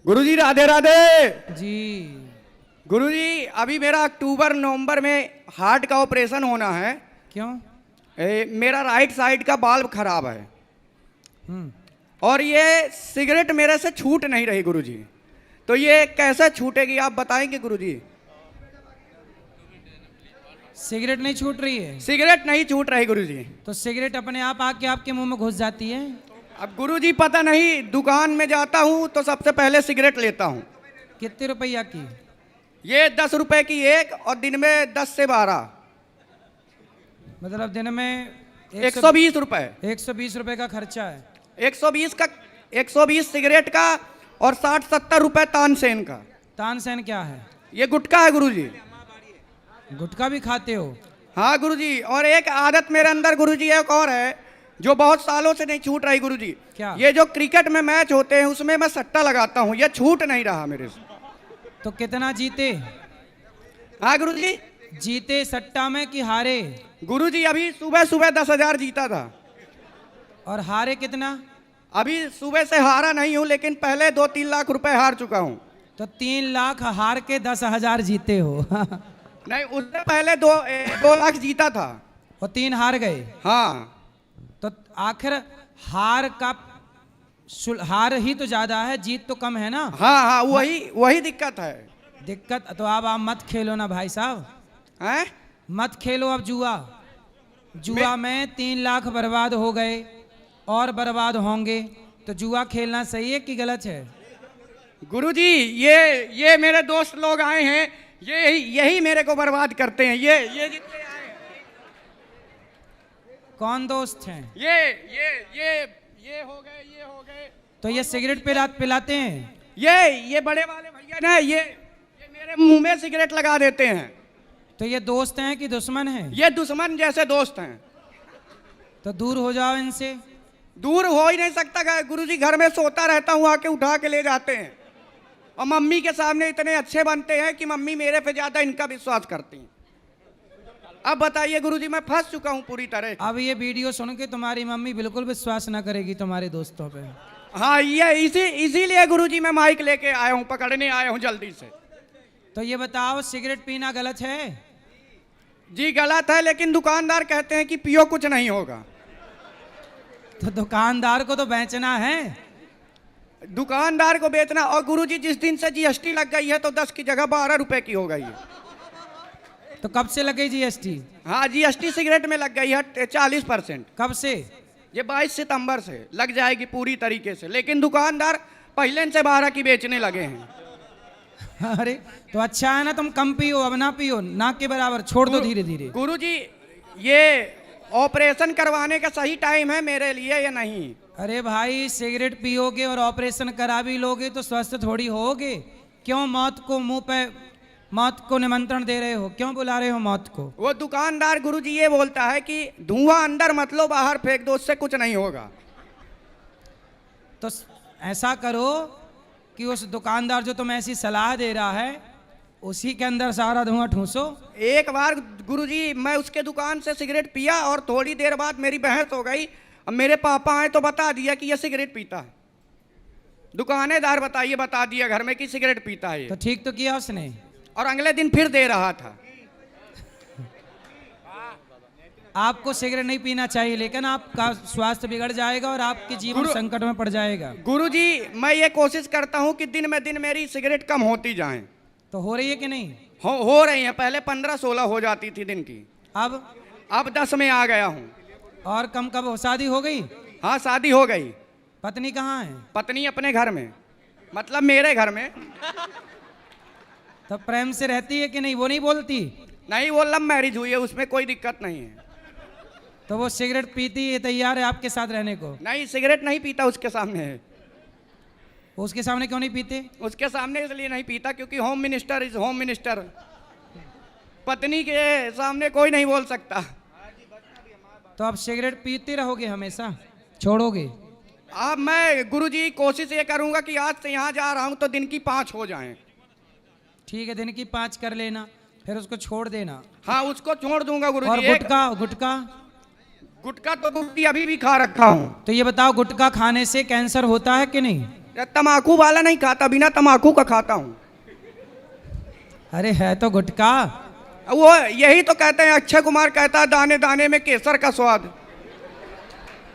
गुरुजी राधे राधे जी। गुरुजी अभी मेरा अक्टूबर नवंबर में हार्ट का ऑपरेशन होना है। क्यों? मेरा राइट साइड का बाल्ब खराब है और ये सिगरेट मेरे से छूट नहीं रही गुरुजी, तो ये कैसे छूटेगी आप बताएंगे गुरुजी? सिगरेट नहीं छूट रही है? सिगरेट नहीं छूट रही गुरुजी। तो सिगरेट अपने आप आके आपके मुंह में घुस जाती है? अब गुरुजी पता नहीं, दुकान में जाता हूँ तो सबसे पहले सिगरेट लेता हूँ। कितने रुपया की? ये 10 रुपए की एक और दिन में 10 से 12, मतलब दिन में 120 रुपए। 120 रुपए का खर्चा है। 120 सिगरेट का और 60-70 रुपए तानसेन का। तानसेन क्या है? ये गुटखा है गुरुजी। गुटखा भी खाते हो? हाँ गुरुजी, और एक आदत मेरे अंदर गुरुजी एक और है जो बहुत सालों से नहीं छूट रही गुरुजी। क्या? ये जो क्रिकेट में मैच होते हैं उसमें मैं सट्टा लगाता हूँ, ये छूट नहीं रहा मेरे से। तो कितना जीते? हाँ गुरुजी। जीते सट्टा में कि हारे? गुरुजी अभी सुबह सुबह 10,000 जीता था। और हारे कितना? अभी सुबह से हारा नहीं हूँ, लेकिन पहले 2-3 लाख रुपए हार चुका हूँ। तो 3 लाख हार के 10,000 जीते हो। नहीं, उससे पहले 2 लाख जीता था। और 3 हार गए? हाँ। तो आखिर हार ही तो ज्यादा है, जीत तो कम है ना? हाँ हाँ, वही दिक्कत है। दिक्कत तो अब आप मत खेलो ना भाई साहब, हैं? मत खेलो अब जुआ में 3 लाख बर्बाद हो गए और बर्बाद होंगे। तो जुआ खेलना सही है कि गलत है? गुरुजी ये मेरे दोस्त लोग आए हैं, यही मेरे को बर्बाद करते हैं। ये जितने आए हैं। कौन दोस्त हैं? ये हो गए। तो ये सिगरेट पिलाते हैं? ये बड़े वाले भैया ना, ये मेरे मुंह में सिगरेट लगा देते हैं। तो ये दोस्त हैं कि दुश्मन हैं? ये दुश्मन जैसे दोस्त हैं। तो दूर हो जाओ इनसे। दूर हो ही नहीं सकता गुरुजी, घर में सोता रहता हूँ, आके उठा के ले जाते हैं। और मम्मी के सामने इतने अच्छे बनते हैं कि मम्मी मेरे पे ज्यादा इनका विश्वास करती हैं। अब बताइए गुरुजी, मैं फंस चुका हूँ पूरी तरह। अब ये वीडियो सुन के तुम्हारी मम्मी बिल्कुल विश्वास ना करेगी तुम्हारे दोस्तों पे। हाँ, ये इसीलिए गुरुजी मैं माइक लेके आया हूँ, पकड़ने आया हूँ जल्दी से। तो ये बताओ, सिगरेट पीना गलत है? जी गलत है, लेकिन दुकानदार कहते हैं कि पियो कुछ नहीं होगा। तो दुकानदार को तो बेचना है। दुकानदार को बेचना। और गुरुजी जिस दिन से जीएसटी लग गई है तो 10 की जगह 12 रुपए की हो गई है। तो कब से लग गई जीएसटी? हाँ, जीएसटी सिगरेट में लग गई है 40%। कब से? ये 22 सितंबर से लग जाएगी पूरी तरीके से, लेकिन दुकानदार पहले से 12 की बेचने लगे हैं। अरे तो अच्छा है ना, तुम कम पियो, अब ना पियो, ना के बराबर छोड़ दो धीरे धीरे। गुरुजी ये ऑपरेशन करवाने का सही टाइम है मेरे लिए या नहीं? अरे भाई, सिगरेट पियोगे और ऑपरेशन करा भी लोगे तो स्वस्थ थोड़ी होगे। क्यों मौत को निमंत्रण दे रहे हो? क्यों बुला रहे हो मौत को? वो दुकानदार गुरुजी ये बोलता है कि धुआं अंदर मत लो, बाहर फेंक दो, उससे कुछ नहीं होगा। तो ऐसा करो कि उस दुकानदार जो तुम्हें ऐसी सलाह दे रहा है उसी के अंदर सारा धुआं ठूसो। एक बार गुरुजी मैं उसके दुकान से सिगरेट पिया और थोड़ी देर बाद मेरी बहस हो गई। अब मेरे पापा आए तो बता दिया कि ये सिगरेट पीता है। दुकानेदार बता दिया घर में कि सिगरेट पीता है। तो ठीक तो किया उसने। और अगले दिन फिर दे रहा था। आपको सिगरेट नहीं पीना चाहिए, लेकिन आपका स्वास्थ्य बिगड़ जाएगा और आपके जीवन संकट में पड़ जाएगा। गुरुजी मैं ये कोशिश करता हूँ कि दिन में दिन मेरी सिगरेट कम होती जाए। तो हो रही है कि नहीं? हो रही है। पहले 15-16 हो जाती थी दिन की, अब 10 में आ गया हूँ। और कम कब? शादी हो गई? हाँ, शादी हो गई। पत्नी कहाँ है? पत्नी अपने घर में, मतलब मेरे घर में। तब प्रेम से रहती है कि नहीं? वो नहीं बोलती? नहीं, वो लव मैरिज हुई है, उसमें कोई दिक्कत नहीं है। तो वो सिगरेट पीती है, तैयार है आपके साथ रहने को? नहीं, सिगरेट नहीं पीता उसके सामने है। उसके सामने क्यों नहीं पीते? उसके सामने इसलिए नहीं पीता क्योंकि home minister is home minister. पत्नी के सामने कोई नहीं बोल सकता। तो आप सिगरेट पीते रहोगे हमेशा, छोड़ोगे? अब मैं गुरुजी कोशिश ये करूंगा कि आज से यहाँ जा रहा हूँ तो दिन की 5 हो जाएं। ठीक है, दिन की 5 कर लेना, फिर उसको छोड़ देना। हाँ, उसको छोड़ दूंगा गुरुजी। और गुटखा तो गुरुजी अभी भी खा रखा हूँ। तो ये बताओ, गुटखा खाने से कैंसर होता है कि नहीं? तम्बाकू वाला नहीं खाता, बिना तम्बाकू का खाता हूँ। अरे है तो गुटखा। वो यही तो कहते हैं, अक्षय कुमार कहता है दाने दाने में केसर का स्वाद।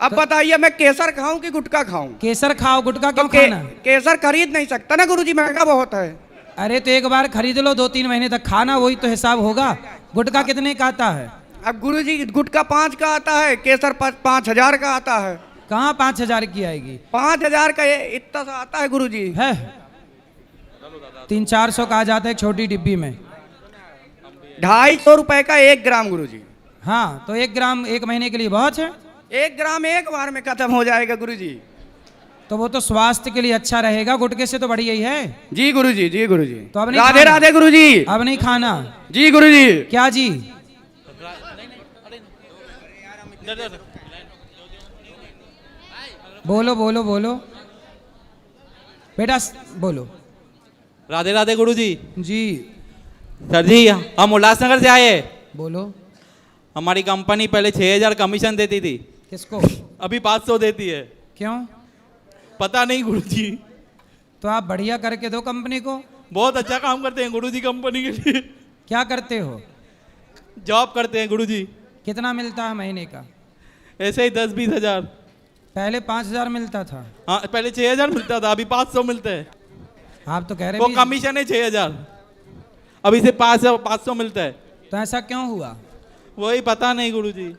अब बताइए मैं केसर खाऊं कि गुटखा खाऊं? केसर खाओ, गुटखा तो क्यों खाना? केसर खरीद नहीं सकता ना गुरुजी, महंगा बहुत है। अरे तो एक बार खरीद लो, 2-3 महीने तक खाना, वही तो हिसाब होगा। गुटखा कितने का आता है? अब गुरुजी गुटखा 5 का आता है, केसर 5,000 का आता है। कहाँ 5,000 की आएगी? 5,000 का इतना सा आता है गुरुजी। है 300-400 का आ जाता है छोटी डिब्बी में। 250 रुपए का 1 ग्राम गुरुजी। हाँ तो 1 ग्राम 1 महीने के लिए बहुत है। 1 ग्राम 1 बार में खत्म हो जाएगा गुरुजी। तो वो तो स्वास्थ्य के लिए अच्छा रहेगा, गुटखे से तो बढ़िया ही है। जी गुरुजी, जी गुरुजी। तो अब नहीं राधे खाना? राधे गुरुजी। अब नहीं खाना? जी गुरुजी। क्या जी? बोलो बोलो बोलो बेटा, बोलो। राधे राधे गुरुजी। जी सर जी, हम उल्लासनगर से आए। बोलो। हमारी कंपनी पहले 6,000 कमीशन देती थी, किसको? अभी 500 देती है। क्यों? पता नहीं गुरुजी। तो आप बढ़िया करके दो कंपनी को। बहुत अच्छा काम करते हैं गुरुजी कंपनी के लिए। क्या करते हो? जॉब करते हैं गुरुजी। कितना मिलता है महीने का? ऐसे ही 10-20 हजार। पहले 5,000 मिलता था। हाँ पहले 6,000 मिलता था, अभी 500 मिलता है। आप तो कह रहे वो भी- कमीशन है 6,000, अभी से 500 मिलता है। तो ऐसा क्यों हुआ? वही पता नहीं गुरुजी।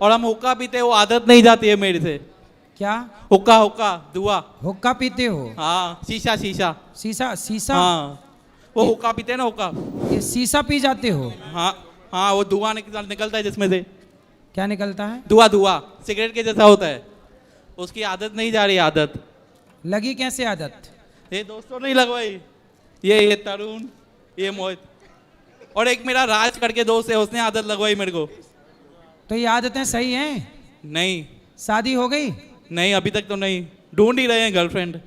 और हम हुक्का पीते हैं, वो आदत नहीं जाती है मेरे से। क्या? हुक्का हुक्का दुआ। हुक्का पीते हो? हाँ शीशा शीशा। शीशा? शीशा? हाँ वो हुक्का पीते हैं ना, हुक्का। ये शीशा पी जाते हो? हाँ हाँ, वो धुआं निकलता है जिसमें से। क्या निकलता है? धुआं सिगरेट के जैसा होता है। उसकी आदत नहीं जा रही, आदत। लगी कैसे आदत? ये दोस्तों नहीं लगवाई, ये तरुण, ये मोहित और एक मेरा राज करके दोस्त है, उसने आदत लगवाई मेरे को। तो ये आदतें सही हैं? नहीं शादी हो गई? नहीं, अभी तक तो नहीं। ढूंढ ही रहे हैं गर्लफ्रेंड।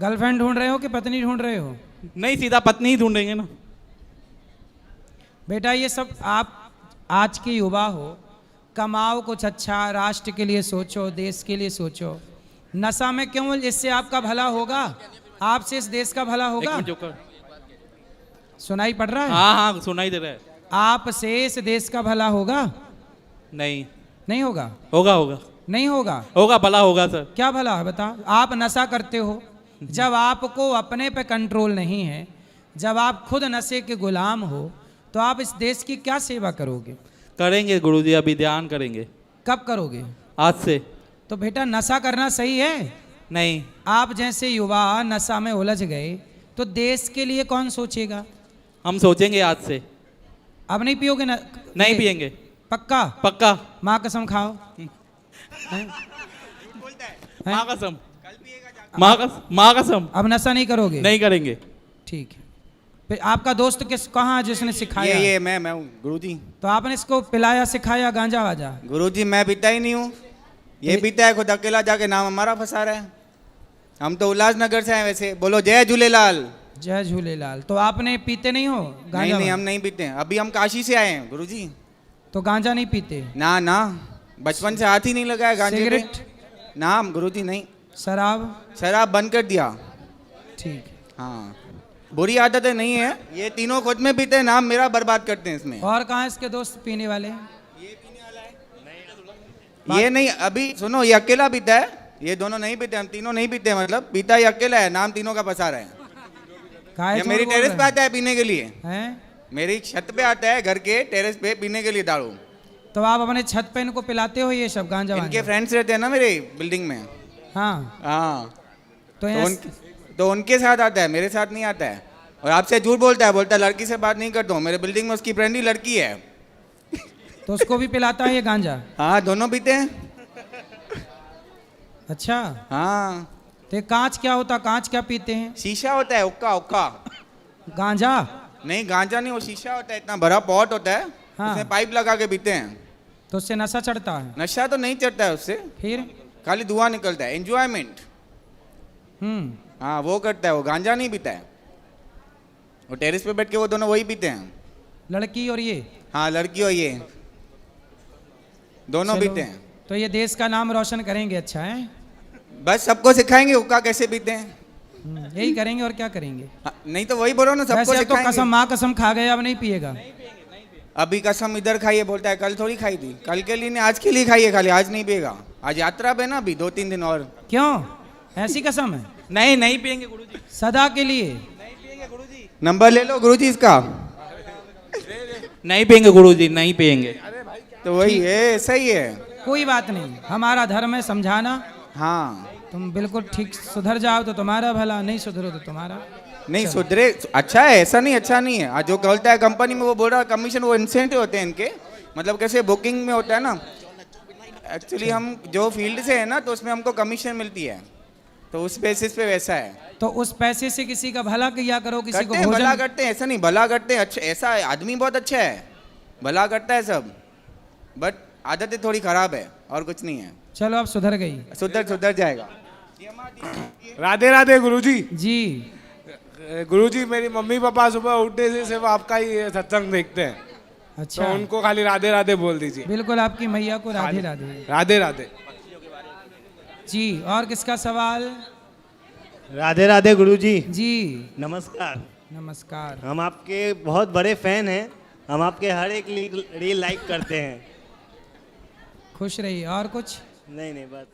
गर्लफ्रेंड ढूंढ रहे हो कि पत्नी ढूंढ रहे हो? नहीं, सीधा पत्नी ही ढूंढेंगे ना। बेटा ये सब आप आज के युवा हो, कमाओ कुछ अच्छा, राष्ट्र के लिए सोचो, देश के लिए सोचो। नशा में क्यों? इससे आपका भला होगा, आपसे इस देश का भला एक होगा। Minute joker. सुनाई पड़ रहा है? हाँ हाँ सुनाई दे रहा है। आपसे इस देश का भला होगा? नहीं नहीं होगा? होगा होगा नहीं होगा? होगा, भला होगा सर। क्या भला है बता? आप नशा करते हो, जब आपको अपने पे कंट्रोल नहीं है, जब आप खुद नशे के गुलाम हो, तो आप इस देश की क्या सेवा करोगे? करेंगे गुरुजी, अभी ध्यान करेंगे। कब करोगे? आज से। तो बेटा नशा करना सही है? नहीं। आप जैसे युवा नशा में उलझ गए तो देश के लिए कौन सोचेगा? हम सोचेंगे आज से। अब नहीं पियोगे ना? नहीं पिएंगे। पक्का? पक्का। माँ कसम खाओ। हैं? माँ कसम। माँ कसम। अब नशा नहीं करोगे? नहीं करेंगे। ठीक है। फिर आपका दोस्त किस कहाँ है जिसने सिखाया? ये मैं हूँ गुरुजी। तो आपने इसको पिलाया सिखाया गांजा वाजा? गुरुजी मैं पीता ही नहीं हूँ, ये पीता है खुद अकेला, जाके नाम हमारा फंसा रहा है। हम तो उल्लासनगर से हैं वैसे। बोलो जय झूलेलाल। जय झूलेलाल। तो आपने पीते नहीं हो गांजा? नहीं वाजा? हम नहीं पीते हैं, अभी हम काशी से आए हैं गुरुजी। तो गांजा नहीं पीते? ना ना, बचपन से हाथ ही नहीं लगाया गांजे पे। सिगरेट? ना गुरुजी नहीं। शराब? शराब बंद कर दिया। ठीक। हाँ, बुरी आदतें नहीं है, ये तीनों खुद में पीते हैं, नाम मेरा बर्बाद करते हैं इसमें। और कहाँ इसके दोस्त पीने वाले? ये नहीं, अभी सुनो, ये अकेला पीता है, ये दोनों नहीं पीते, हम तीनों नहीं पीते, मतलब पीता ये अकेला है, नाम तीनों का फंसा रहा है। काहे ये झूठ मेरी बोल टेरेस रहे पे आता है पीने के लिए, हैं? मेरी छत पे आता है घर के टेरेस पे पीने के लिए दारू। तो आप अपने छत पे इनको पिलाते हो ये सब गांजा इनके वांजा? फ्रेंड्स रहते हैं ना मेरे बिल्डिंग में। हाँ। हाँ, तो तो उनके साथ आता है, मेरे साथ नहीं आता है। और आपसे झूठ बोलता है, बोलता है लड़की से बात नहीं करता हूँ, मेरे बिल्डिंग में उसकी फ्रेंड ही लड़की है। तो उसको भी पिलाता है ये गांजा? हाँ, दोनों पीते हैं। अच्छा। हाँ, तो ये कांच क्या होता? कांच क्या पीते हैं? शीशा होता है, हुक्का हुक्का। गांजा? नहीं गांजा नहीं, वो शीशा होता है, इतना बड़ा पॉट होता है, हाँ। उसमें पाइप लगा के पीते हैं। तो उससे नशा चढ़ता है? नशा तो नहीं चढ़ता है उससे, फिर? खाली धुआं निकलता है, एंजॉयमेंट। हाँ वो करता है, वो गांजा नहीं पीता है। वो टेरेस पे बैठ के वो दोनों वही पीते हैं। लड़की और ये? हाँ, लड़की और ये दोनों चलो, पीते हैं। तो ये देश का नाम रोशन करेंगे। अच्छा है। बस सबको सिखाएंगे हुक्का कैसे पीते हैं। यही करेंगे और क्या करेंगे। हाँ, नहीं तो वही बोलो ना, सबको वैसे अब तो कसम सिखाएंगे। माँ कसम खा गए, अब नहीं पिएगा। अभी कसम इधर खाइए बोलता है, कल थोड़ी खाई थी, कल के लिए नहीं, आज के लिए खाइए खाली, आज नहीं पिएगा। आज यात्रा पे ना, अभी 2-3 दिन और। क्यों, ऐसी कसम है? नहीं नहीं पियेंगे गुरुजी। सदा के लिए। नंबर ले लो गुरुजी इसका। नहीं पियेंगे गुरुजी, नहीं पियेंगे। तो वही है, सही है। कोई बात नहीं, हमारा धर्म है समझाना। हाँ तुम बिल्कुल ठीक सुधर जाओ तो तुम्हारा भला, नहीं सुधरो तो तुम्हारा। नहीं सुधरे, अच्छा है, ऐसा नहीं अच्छा नहीं है। आज जो बोलता है कंपनी में, वो बोल रहा है कमीशन, वो इंसेंटिव होते हैं इनके, मतलब कैसे बुकिंग में होता है ना। एक्चुअली हम जो फील्ड से है ना, तो उसमें हमको कमीशन मिलती है, तो उस बेसिस पे वैसा है। तो उस पैसे से किसी का भला किया करो, किसी को करते हैं, भला भोजन। करते हैं, ऐसा नहीं, भला करते हैं, अच्छा ऐसा है, आदमी बहुत अच्छा है, भला करता है सब, बट आदतें थोड़ी खराब है, और कुछ नहीं है। चलो अब सुधर गई। सुधर जाएगा। राधे राधे गुरुजी। जी गुरुजी, मेरी मम्मी पापा सुबह उठने से सिर्फ आपका ही सत्संग देखते हैं, अच्छा, तो उनको खाली राधे राधे बोल दीजिए। बिल्कुल आपकी मैया को राधे राधे। राधे राधे। जी, और किसका सवाल? राधे राधे गुरुजी। जी नमस्कार। नमस्कार। हम आपके बहुत बड़े फैन हैं, हम आपके हर एक रील लाइक करते हैं। खुश रहिए। और कुछ? नहीं बस।